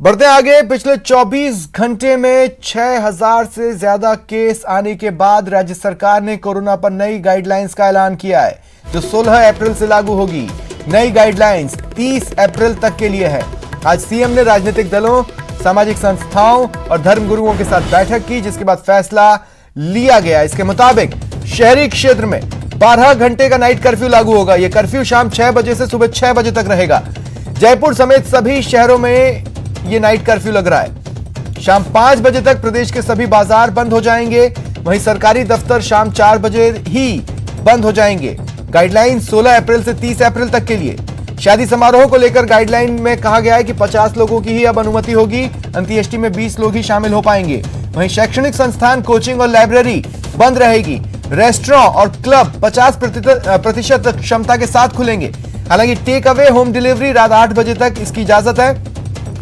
बढ़ते आगे, पिछले 24 घंटे में 6000 से ज्यादा केस आने के बाद राज्य सरकार ने कोरोना पर नई गाइडलाइंस का ऐलान किया है, जो 16 अप्रैल से लागू होगी। नई गाइडलाइंस 30 अप्रैल तक के लिए है। आज सीएम ने राजनीतिक दलों, सामाजिक संस्थाओं और धर्मगुरुओं के साथ बैठक की, जिसके बाद फैसला लिया गया। इसके मुताबिक शहरी क्षेत्र में 12 घंटे का नाइट कर्फ्यू लागू होगा। यह कर्फ्यू शाम 6 बजे से सुबह 6 बजे तक रहेगा। जयपुर समेत सभी शहरों में ये नाइट कर्फ्यू लग रहा है। शाम 5 बजे तक प्रदेश के सभी बाजार बंद हो जाएंगे। वहीं सरकारी दफ्तर शाम 4 बजे ही बंद हो जाएंगे। गाइडलाइन 16 अप्रैल से 30 अप्रैल तक के लिए। शादी समारोह को लेकर गाइडलाइन में कहा गया है कि 50 लोगों की ही अब अनुमति होगी। अंत्येष्टि में 20 लोग ही शामिल हो पाएंगे। वहीं शैक्षणिक संस्थान, कोचिंग और लाइब्रेरी बंद रहेगी। रेस्टोरेंट और क्लब 50% क्षमता के साथ खुलेंगे। हालांकि टेक अवे, होम डिलीवरी रात 8 बजे तक इसकी इजाजत है।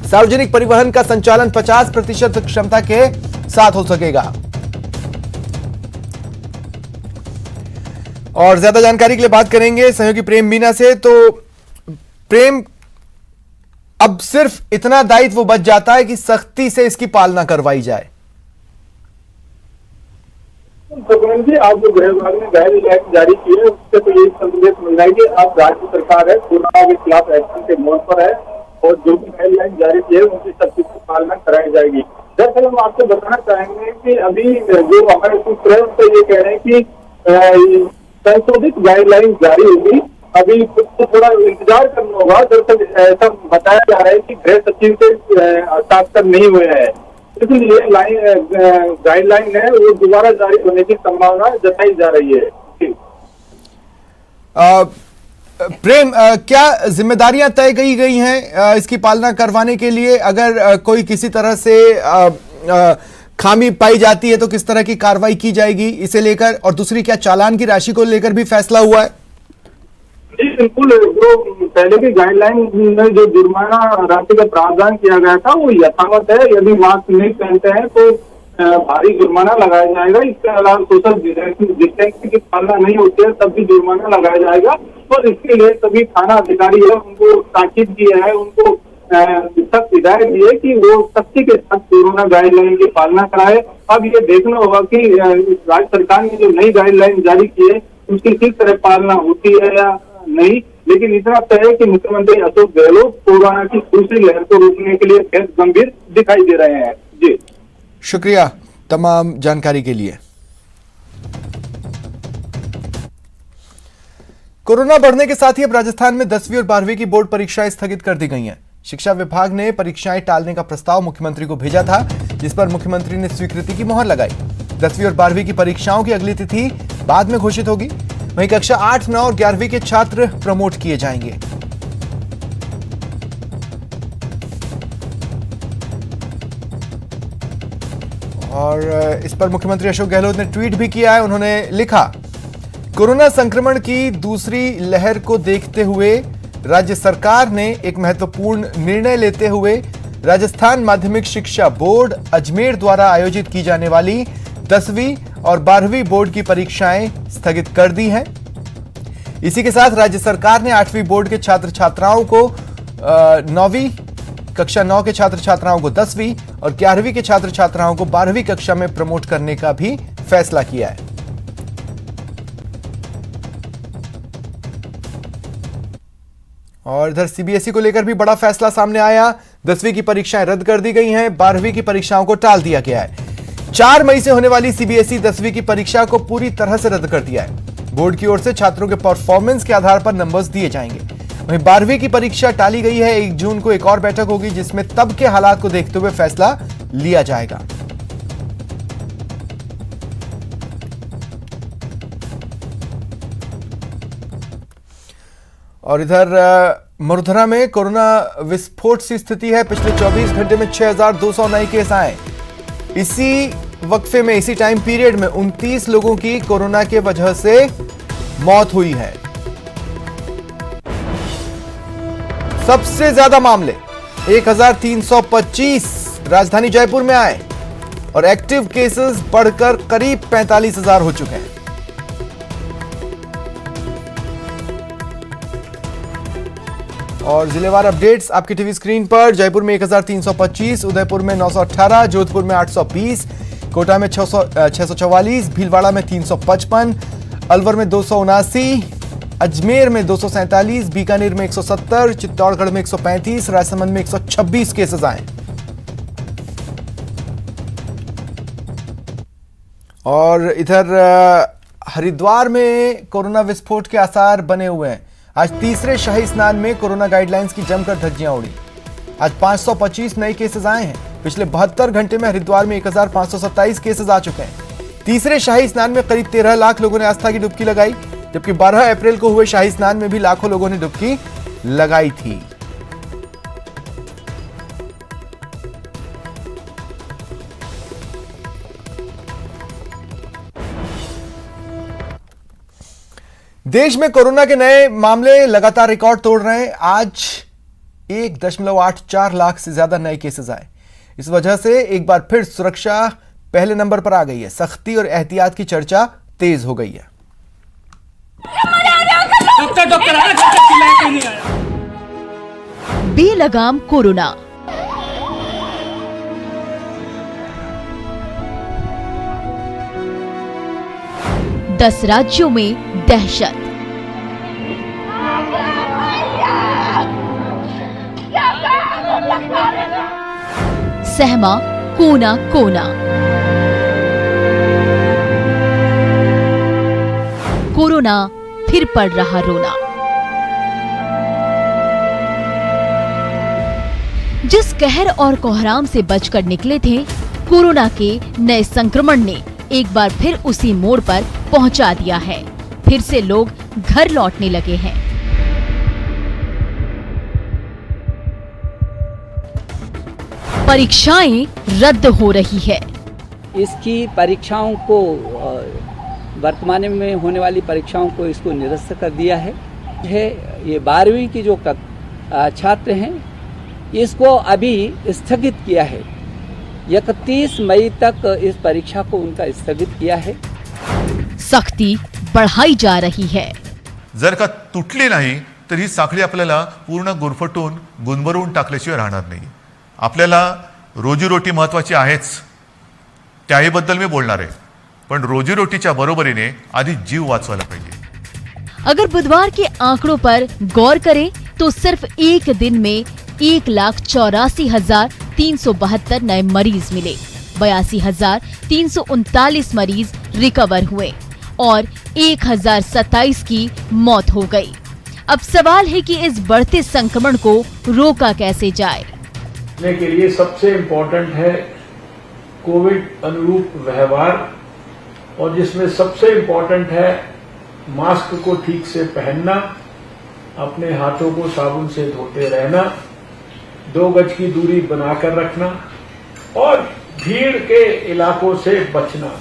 सार्वजनिक परिवहन का संचालन 50% क्षमता के साथ हो सकेगा। और ज्यादा जानकारी के लिए बात करेंगे सहयोगी प्रेम मीना से। तो प्रेम, अब सिर्फ इतना दायित्व बच जाता है कि सख्ती से इसकी पालना करवाई जाए। जी, आज जो गृह विभाग ने गाइडलाइन जारी की है, उससे तो यही संदेश मिल रहा है कि अब राज्य सरकार है कोरोना के खिलाफ एक्शन के मोड पर है और जो भी गाइडलाइन जारी की है उनकी सख्ती से पालना कराई जाएगी। दरअसल हम आपको बताना चाहेंगे कि अभी जो हमारे सूत्र है उससे ये कह रहे हैं कि संशोधित गाइडलाइन जारी होगी। अभी खुद को थोड़ा इंतजार करना होगा। दरअसल ऐसा बताया जा रहा है कि गृह सचिव से हस्ताक्षर नहीं हुए हैं, इसलिए गाइडलाइन है वो दोबारा जारी होने की संभावना जताई जा रही है। प्रेम, क्या जिम्मेदारियां तय की गई हैं इसकी पालना करवाने के लिए? अगर कोई किसी तरह से खामी पाई जाती है तो किस तरह की कार्रवाई की जाएगी इसे लेकर? और दूसरी, क्या चालान की राशि को लेकर भी फैसला हुआ है? जी बिल्कुल, जो पहले की गाइडलाइन में जो जुर्माना राशि का प्रावधान किया गया था वो यथावत है। यदि मास्क नहीं पहनते हैं तो भारी जुर्माना लगाया जाएगा। इसके अलावा सोशल डिस्टेंसिंग की पालना नहीं होती है तब भी जुर्माना लगाया जाएगा। और इसके लिए सभी थाना अधिकारी है उनको ताकीद की है, उनको सख्त हिदायत दी है कि वो सख्ती के साथ कोरोना गाइडलाइन की पालना कराए। अब ये देखना होगा कि राज्य सरकार ने जो नई गाइडलाइन जारी की है उसकी किस तरह पालना होती है या नहीं। लेकिन इतना तय है कि मुख्यमंत्री अशोक गहलोत कोरोना की दूसरी लहर को रोकने के लिए बेहद गंभीर दिखाई दे रहे हैं। जी शुक्रिया तमाम जानकारी के लिए। कोरोना बढ़ने के साथ ही अब राजस्थान में 10वीं और 12वीं की बोर्ड परीक्षाएं स्थगित कर दी गई हैं। शिक्षा विभाग ने परीक्षाएं टालने का प्रस्ताव मुख्यमंत्री को भेजा था, जिस पर मुख्यमंत्री ने स्वीकृति की मुहर लगाई। 10वीं और 12वीं की परीक्षाओं की अगली तिथि बाद में घोषित होगी। वहीं कक्षा 8, 9 और 11वीं के छात्र प्रमोट किए जाएंगे। और इस पर मुख्यमंत्री अशोक गहलोत ने ट्वीट भी किया है। उन्होंने लिखा, कोरोना संक्रमण की दूसरी लहर को देखते हुए राज्य सरकार ने एक महत्वपूर्ण निर्णय लेते हुए राजस्थान माध्यमिक शिक्षा बोर्ड अजमेर द्वारा आयोजित की जाने वाली 10वीं और 12वीं बोर्ड की परीक्षाएं स्थगित कर दी हैं। इसी के साथ राज्य सरकार ने 8वीं बोर्ड के छात्र छात्राओं को 9वीं कक्षा 9 के छात्र छात्राओं को 10वीं और 11वीं के छात्र छात्राओं को 12वीं कक्षा में प्रमोट करने का भी फैसला किया है। और इधर सीबीएसई को लेकर भी बड़ा फैसला सामने आया। 10वीं की परीक्षाएं रद्द कर दी गई हैं, 12वीं की परीक्षाओं को टाल दिया गया है। 4 मई से होने वाली सीबीएसई 10वीं की परीक्षा को पूरी तरह से रद्द कर दिया है। बोर्ड की ओर से छात्रों के परफॉर्मेंस के आधार पर नंबर्स दिए जाएंगे। वहीं 12वीं की परीक्षा टाली गई है। 1 जून को एक और बैठक होगी, जिसमें तब के हालात को देखते हुए फैसला लिया जाएगा। और इधर मुरधरा में कोरोना विस्फोट सी स्थिति है। पिछले 24 घंटे में 6200 नए केस आए। इसी वक्फे में, इसी टाइम पीरियड में 29 लोगों की कोरोना के वजह से मौत हुई है। सबसे ज्यादा मामले 1325 राजधानी जयपुर में आए और एक्टिव केसेस बढ़कर करीब 45,000 हो चुके हैं। और जिलेवार अपडेट्स आपकी टीवी स्क्रीन पर। जयपुर में 1325, उदयपुर में 918, जोधपुर में 820, कोटा में 644, भीलवाड़ा में 355, अलवर में 279, अजमेर में 247, बीकानेर में 170, चित्तौड़गढ़ में 135, राजसमंद में 126 केसेस आए। और इधर हरिद्वार में कोरोना विस्फोट के आसार बने हुए हैं। आज तीसरे शाही स्नान में कोरोना गाइडलाइंस की जमकर धज्जियां उड़ी। आज 525 नए केसेस आए हैं। पिछले 72 घंटे में हरिद्वार में 1527 केसेस आ चुके हैं। तीसरे शाही स्नान में करीब 13 लाख लोगों ने आस्था की डुबकी लगाई, जबकि 12 अप्रैल को हुए शाही स्नान में भी लाखों लोगों ने डुबकी लगाई थी। देश में कोरोना के नए मामले लगातार रिकॉर्ड तोड़ रहे हैं। आज 1.84 लाख से ज्यादा नए केसेस आए। इस वजह से एक बार फिर सुरक्षा पहले नंबर पर आ गई है। सख्ती और एहतियात की चर्चा तेज हो गई है। बेलगाम कोरोना, दस राज्यों में दहशत। सहमा कोना कोना। कोरोना फिर पड़ रहा रोना। जिस कहर और कोहराम से बचकर निकले थे, कोरोना के नए संक्रमण ने एक बार फिर उसी मोड़ पर पहुंचा दिया है। फिर से लोग घर लौटने लगे हैं। परीक्षाएं रद्द हो रही है। इसकी परीक्षाओं को वर्तमान में होने वाली परीक्षाओं को इसको निरस्त कर दिया है। ये 12वीं की जो छात्र हैं इसको अभी स्थगित किया है। 31 मई तक इस परीक्षा को उनका स्थगित किया है। सख्ती बढ़ाई जा रही है। जर का तुटली नाही तर ही साखळी आपल्याला पूर्ण गुरफटून गुंबरून टाकल्याशिवाय राहणार नाही। आपल्याला रोजीरोटी महत्त्वाची आहेच, त्याहीबद्दल मी बोलणार आहे, पण रोजीरोटीच्या बरोबरीने आधी जीव वाचवायला पाहिजे। अगर बुधवार के आंकड़ों पर गौर करें तो सिर्फ एक दिन में 1,84,372 नए मरीज मिले, 82,339 मरीज रिकवर हुए और 1,027 की मौत हो गई। अब सवाल है कि इस बढ़ते संक्रमण को रोका कैसे जाए। के लिए सबसे इम्पोर्टेंट है कोविड अनुरूप व्यवहार, और जिसमें सबसे इम्पोर्टेंट है मास्क को ठीक से पहनना, अपने हाथों को साबुन से धोते रहना, 2 गज की दूरी बनाकर रखना और भीड़ के इलाकों से बचना।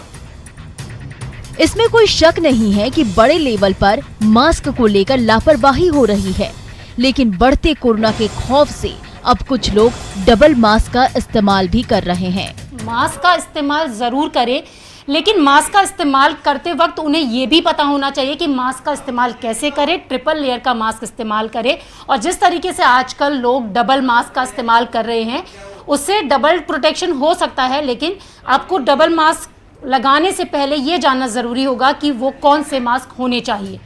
इसमें कोई शक नहीं है कि बड़े लेवल पर मास्क को लेकर लापरवाही हो रही है, लेकिन बढ़ते कोरोना के खौफ से अब कुछ लोग डबल मास्क का इस्तेमाल भी कर रहे हैं। मास्क का इस्तेमाल जरूर करें, लेकिन मास्क का इस्तेमाल करते वक्त उन्हें ये भी पता होना चाहिए कि मास्क का इस्तेमाल कैसे करें। ट्रिपल लेयर का मास्क इस्तेमाल करें, और जिस तरीके से आजकल लोग डबल मास्क का इस्तेमाल कर रहे हैं उससे डबल प्रोटेक्शन हो सकता है, लेकिन आपको डबल मास्क लगाने से पहले ये जानना जरूरी होगा कि वो कौन से मास्क होने चाहिए।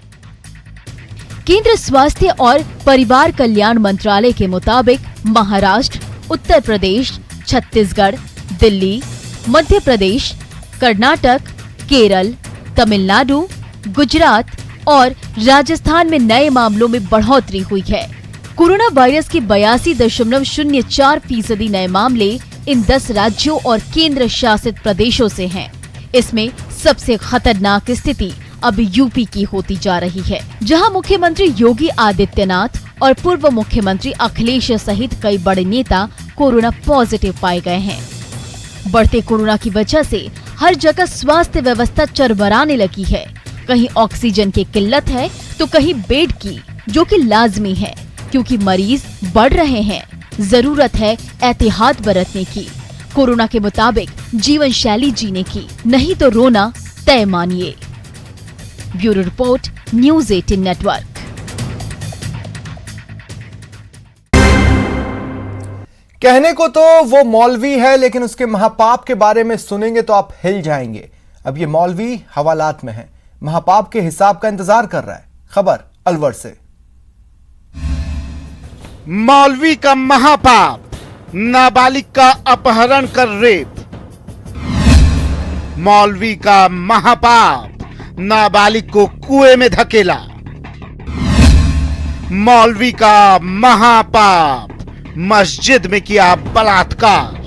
केंद्र स्वास्थ्य और परिवार कल्याण मंत्रालय के मुताबिक महाराष्ट्र, उत्तर प्रदेश, छत्तीसगढ़, दिल्ली, मध्य प्रदेश, कर्नाटक, केरल, तमिलनाडु, गुजरात और राजस्थान में नए मामलों में बढ़ोतरी हुई है। कोरोना वायरस के 82.04% नए मामले इन 10 राज्यों और केंद्र शासित प्रदेशों से हैं। इसमें सबसे खतरनाक स्थिति अब यूपी की होती जा रही है, जहां मुख्यमंत्री योगी आदित्यनाथ और पूर्व मुख्यमंत्री अखिलेश सहित कई बड़े नेता कोरोना पॉजिटिव पाए गए हैं। बढ़ते कोरोना की वजह से हर जगह स्वास्थ्य व्यवस्था चरमराने लगी है। कहीं ऑक्सीजन की किल्लत है तो कहीं बेड की, जो कि लाजमी है क्योंकि मरीज बढ़ रहे हैं। जरूरत है एहतियात बरतने की, कोरोना के मुताबिक जीवन शैली जीने की, नहीं तो रोना तय मानिए। Bureau report, news 18 network. कहने को तो वो मौलवी है, लेकिन उसके महापाप के बारे में सुनेंगे तो आप हिल जाएंगे। अब ये मौलवी हवालात में है, महापाप के हिसाब का इंतजार कर रहा है। खबर अलवर से। मौलवी का महापाप, नाबालिग का अपहरण कर रेप। मौलवी का महापाप, नाबालिग को कुएं में धकेला। मौलवी का महापाप, मस्जिद में किया बलात्कार।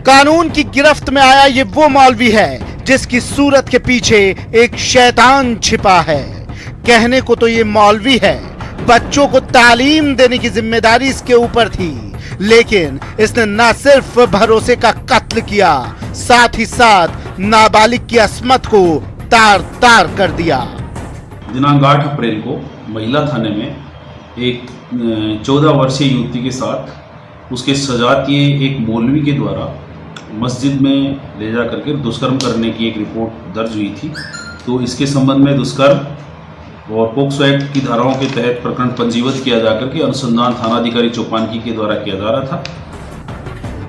कानून की गिरफ्त में आया ये वो मौलवी है जिसकी सूरत के पीछे एक शैतान छिपा है। कहने को तो ये मौलवी है, बच्चों को तालीम देने की जिम्मेदारी इसके ऊपर थी, लेकिन इसने न सिर्फ भरोसे का कत्ल किया, साथ ही साथ नाबालिग की अस्मत को तार तार कर दिया। दिनांक 8 अप्रैल को महिला थाने में एक 14 वर्षीय युवती के साथ उसके सजातीय एक मौलवी के द्वारा मस्जिद में ले जा करके दुष्कर्म करने की एक रिपोर्ट दर्ज हुई थी। तो इसके संबंध में दुष्कर्म और पोक्सो एक्ट की धाराओं के तहत प्रकरण पंजीबद्ध किया जाकर के अनुसंधान थानाधिकारी चौपानकी के द्वारा किया जा रहा था।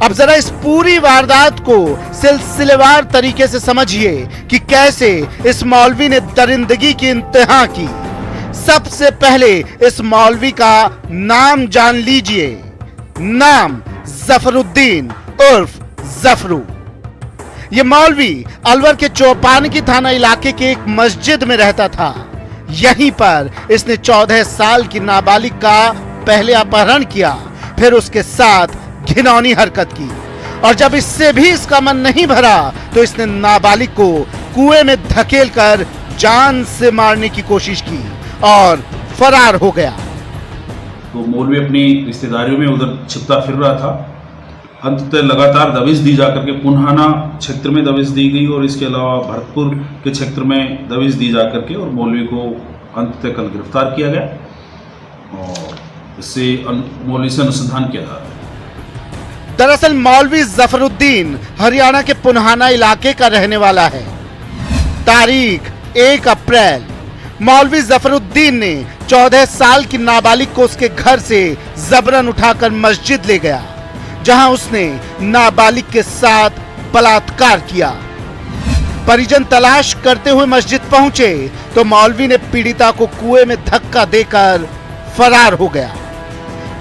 अब जरा इस पूरी वारदात को सिलसिलेवार तरीके से समझिए कि कैसे इस मौलवी ने दरिंदगी की इंतहा की। सबसे पहले इस मौलवी का नाम जान लीजिए। नाम जफरुद्दीन उर्फ जफरू। ये मौलवी अलवर के चौपानकी थाना इलाके के एक मस्जिद में रहता था। यहीं पर इसने 14 साल की नाबालिग का पहले अपहरण किया, फिर उसके साथ घिनौनी हरकत की, और जब इससे भी इसका मन नहीं भरा तो इसने नाबालिग को कुएं में धकेलकर जान से मारने की कोशिश की और फरार हो गया। तो मौलवी अपनी रिश्तेदारियों में उधर छिपता फिर रहा था। अंततः लगातार दबिश दी जाकर के पुन्हाना क्षेत्र में दबिश दी गई और इसके अलावा भरतपुर के क्षेत्र में दबिश दी जाकर के और मौलवी को अंततः कल गिरफ्तार किया गया और इससे मौलवी से अनुसंधान किया जा रहा है। दरअसल मौलवी जफरुद्दीन हरियाणा के पुन्हाना इलाके का रहने वाला है। तारीख 1 अप्रैल मौलवी जफरुद्दीन ने 14 साल की नाबालिग को उसके घर से जबरन उठाकर मस्जिद ले गया, जहां उसने नाबालिग के साथ बलात्कार किया। परिजन तलाश करते हुए मस्जिद पहुंचे तो मौलवी ने पीड़िता को कुएं में धक्का देकर फरार हो गया।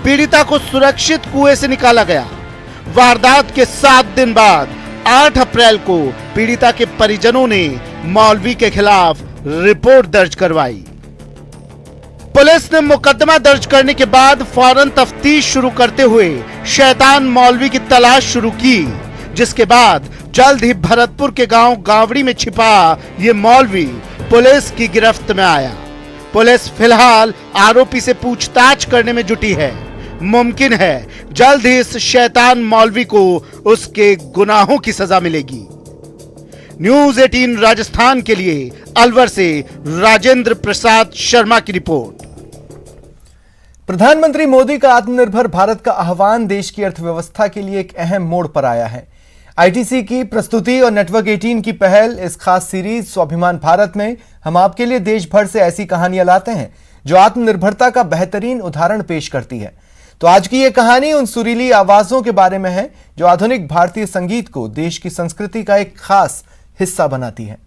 पीड़िता को सुरक्षित कुएं से निकाला गया। वारदात के 7 दिन बाद 8 अप्रैल को पीड़िता के परिजनों ने मौलवी के खिलाफ रिपोर्ट दर्ज करवाई। पुलिस ने मुकदमा दर्ज करने के बाद फौरन तफ्तीश शुरू करते हुए शैतान मौलवी की तलाश शुरू की, जिसके बाद जल्द ही भरतपुर के गांव गावड़ी में छिपा ये मौलवी पुलिस की गिरफ्त में आया। पुलिस फिलहाल आरोपी से पूछताछ करने में जुटी है। मुमकिन है जल्द ही इस शैतान मौलवी को उसके गुनाहों की सजा मिलेगी। न्यूज़ 18 राजस्थान के लिए अलवर से राजेंद्र प्रसाद शर्मा की रिपोर्ट। प्रधानमंत्री मोदी का आत्मनिर्भर भारत का आह्वान देश की अर्थव्यवस्था के लिए एक अहम मोड़ पर आया है। आईटीसी की प्रस्तुति और नेटवर्क 18 की पहल इस खास सीरीज स्वाभिमान भारत में हम आपके लिए देश भर से ऐसी कहानियां लाते हैं जो आत्मनिर्भरता का बेहतरीन उदाहरण पेश करती है। तो आज की ये कहानी उन सुरीली आवाजों के बारे में है जो आधुनिक भारतीय संगीत को देश की संस्कृति का एक खास हिस्सा बनाती है।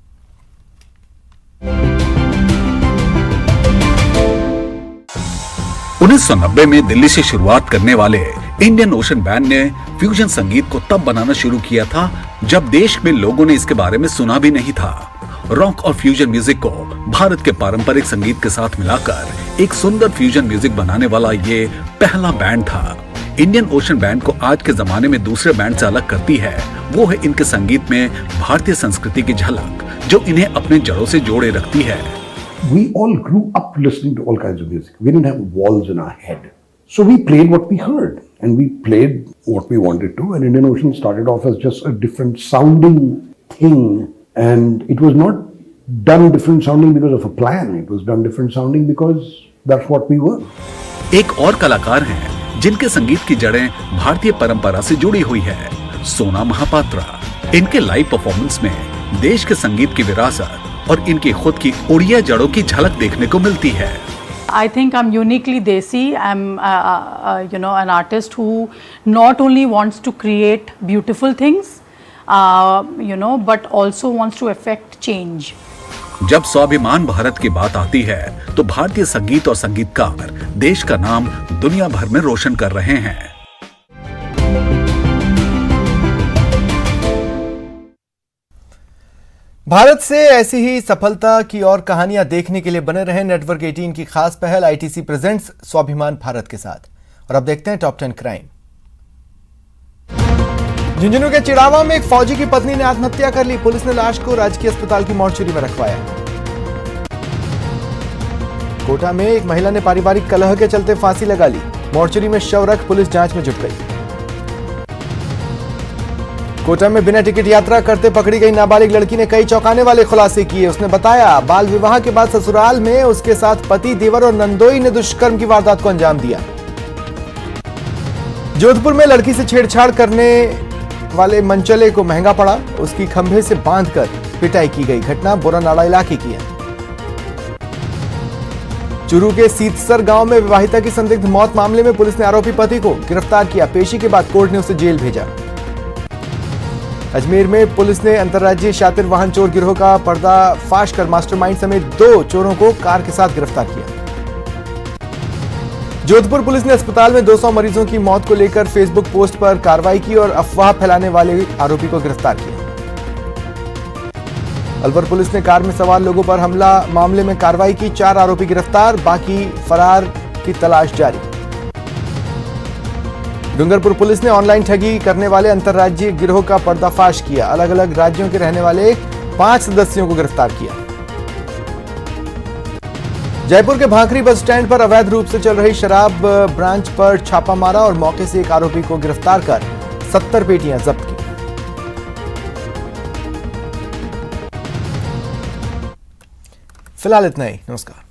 1990 में दिल्ली से शुरुआत करने वाले इंडियन ओशन बैंड ने फ्यूजन संगीत को तब बनाना शुरू किया था जब देश में लोगों ने इसके बारे में सुना भी नहीं था। रॉक और फ्यूजन म्यूजिक को भारत के पारंपरिक संगीत के साथ मिलाकर एक सुंदर फ्यूजन म्यूजिक बनाने वाला ये पहला बैंड था। इंडियन ओशन बैंड को आज के जमाने में दूसरे बैंड से अलग करती है वो है इनके संगीत में भारतीय संस्कृति की झलक जो इन्हें अपने जड़ों से जोड़े रखती है। We all grew up listening to all kinds of music. We didn't have walls in our head. So we played what we heard and we played what we wanted to, and Indian Ocean started off as just a different sounding thing, and it was not done different sounding because of a plan. It was done different sounding because that's what we were. एक और कलाकार हैं जिनके संगीत की जड़ें भारतीय परंपरा से जुड़ी हुई है, सोना महापात्रा। इनके लाइव परफॉर्मेंस में देश के संगीत की विरासत और इनकी खुद की उड़िया जड़ों की झलक देखने को मिलती है। I think I'm uniquely Desi. I'm, an artist who not only wants to create beautiful things, but also wants to affect change. जब स्वाभिमान भारत की बात आती है तो भारतीय संगीत और संगीतकार देश का नाम दुनिया भर में रोशन कर रहे हैं। भारत से ऐसी ही सफलता की और कहानियां देखने के लिए बने रहे नेटवर्क 18 की खास पहल आईटीसी प्रेजेंट्स स्वाभिमान भारत के साथ। और अब देखते हैं टॉप 10 क्राइम। झुंझुनू के चिड़ावा में एक फौजी की पत्नी ने आत्महत्या कर ली। पुलिस ने लाश को राजकीय अस्पताल की मॉर्चरी में रखवाया। कोटा में एक महिला ने पारिवारिक कलह के चलते फांसी लगा ली। मॉर्चरी में शव रख पुलिस जांच में जुट गई। कोटा में बिना टिकट यात्रा करते पकड़ी गई नाबालिग लड़की ने कई चौंकाने वाले खुलासे किए। उसने बताया बाल विवाह के बाद ससुराल में उसके साथ पति, देवर और नंदोई ने दुष्कर्म की वारदात को अंजाम दिया। जोधपुर में लड़की से छेड़छाड़ करने वाले मंचले को महंगा पड़ा। उसकी खंभे से बांधकर पिटाई की गई। घटना बोरानाड़ा इलाके की है। चूरू के सीतसर गांव में विवाहिता की संदिग्ध मौत मामले में पुलिस ने आरोपी पति को गिरफ्तार किया। पेशी के बाद कोर्ट ने उसे जेल भेजा। अजमेर में पुलिस ने अंतर्राज्यीय शातिर वाहन चोर गिरोह का पर्दाफाश कर मास्टरमाइंड समेत 2 चोरों को कार के साथ गिरफ्तार किया। जोधपुर पुलिस ने अस्पताल में 200 मरीजों की मौत को लेकर फेसबुक पोस्ट पर कार्रवाई की और अफवाह फैलाने वाले आरोपी को गिरफ्तार किया। अलवर पुलिस ने कार में सवार लोगों पर हमला मामले में कार्रवाई की। 4 आरोपी गिरफ्तार, बाकी फरार की तलाश जारी। डूंगरपुर पुलिस ने ऑनलाइन ठगी करने वाले अंतर्राज्यीय गिरोह का पर्दाफाश किया। अलग अलग राज्यों के रहने वाले 5 सदस्यों को गिरफ्तार किया। जयपुर के भांकरी बस स्टैंड पर अवैध रूप से चल रही शराब ब्रांच पर छापा मारा और मौके से एक आरोपी को गिरफ्तार कर 70 पेटियां जब्त की। फिलहाल इतना ही। नमस्कार।